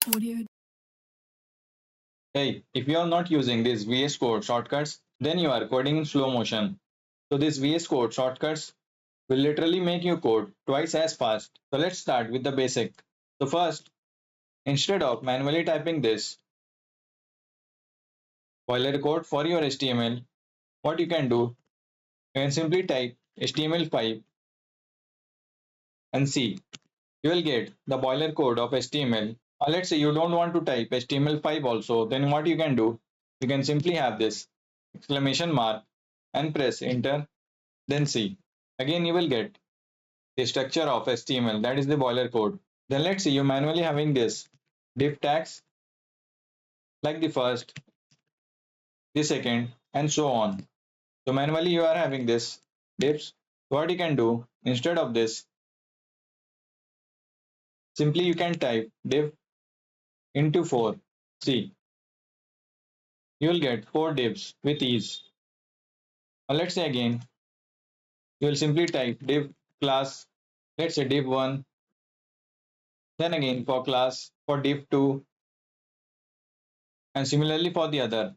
Audio. Hey, if you are not using these VS Code shortcuts, then you are coding in slow motion. So these VS Code shortcuts will literally make you code twice as fast. So let's start with the basic. So first, instead of manually typing this boiler code for your HTML, what you can do, you can simply type HTML5 and see. You will get the boiler code of HTML. Let's say you don't want to type HTML5 also, then what you can do, you can simply have this exclamation mark and press enter, then see. Again, you will get the structure of HTML, that is the boiler code. Then let's say you manually having this div tags like the first, the second, and so on. So manually you are having this divs. What you can do instead of this, simply you can type div into 4. See, you will get 4 divs with ease. Now let's say again, you will simply type div class, let's say div 1, then again for class for div 2, and similarly for the other.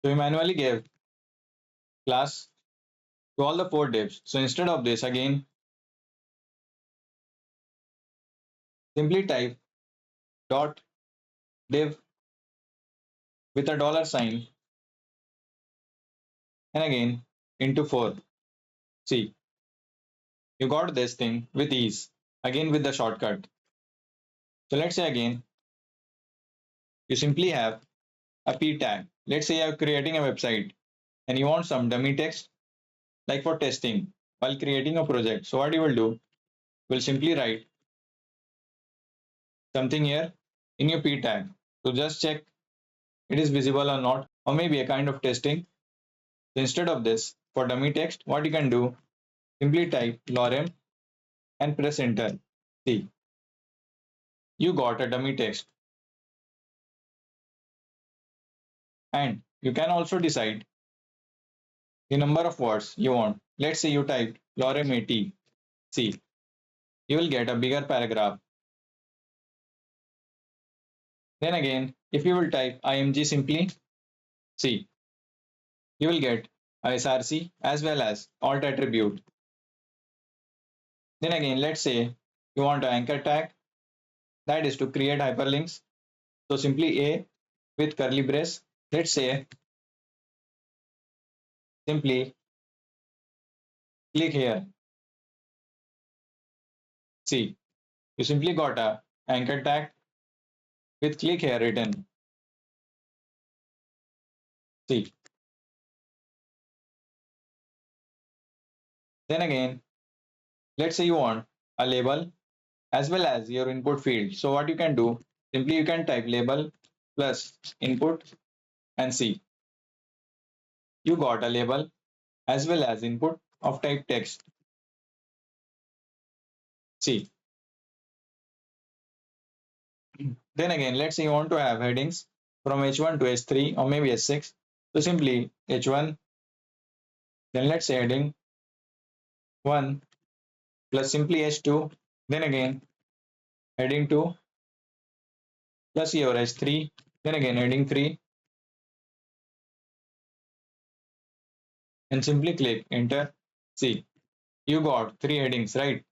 So we manually gave class to all the 4 divs. So instead of this, again, simply type dot div with a dollar sign and again into 4. See, you got this thing with ease, again with the shortcut. So let's say again, you simply have a p tag. Let's say you are creating a website and you want some dummy text like for testing while creating a project. So what you will do, you will simply write something here in your p tag. So just check it is visible or not, or maybe a kind of testing. So instead of this, for dummy text, what you can do, simply type lorem and press enter. See, you got a dummy text. And you can also decide the number of words you want. Let's say you typed lorem 80. See, you will get a bigger paragraph. Then again, if you will type img simply, see, you will get src as well as alt attribute. Then again, let's say you want an anchor tag, that is to create hyperlinks. So simply a with curly brace, let's say simply click here. See, you simply got a anchor tag with click here written. See. Then again, let's say you want a label as well as your input field. So what you can do, simply you can type label plus input and see. You got a label as well as input of type text. See. Then again, let's say you want to have headings from H1 to H3 or maybe H6. So simply H1, then let's say heading 1 plus simply H2, then again heading 2 plus your H3, then again heading 3, and simply click enter. See, you got 3 headings, right?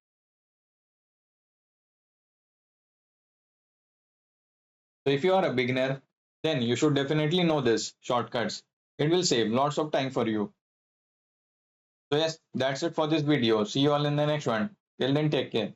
So if you are a beginner, then you should definitely know this shortcuts. It will save lots of time for you. So yes, that's it for this video. See you all in the next one. Till then, take care.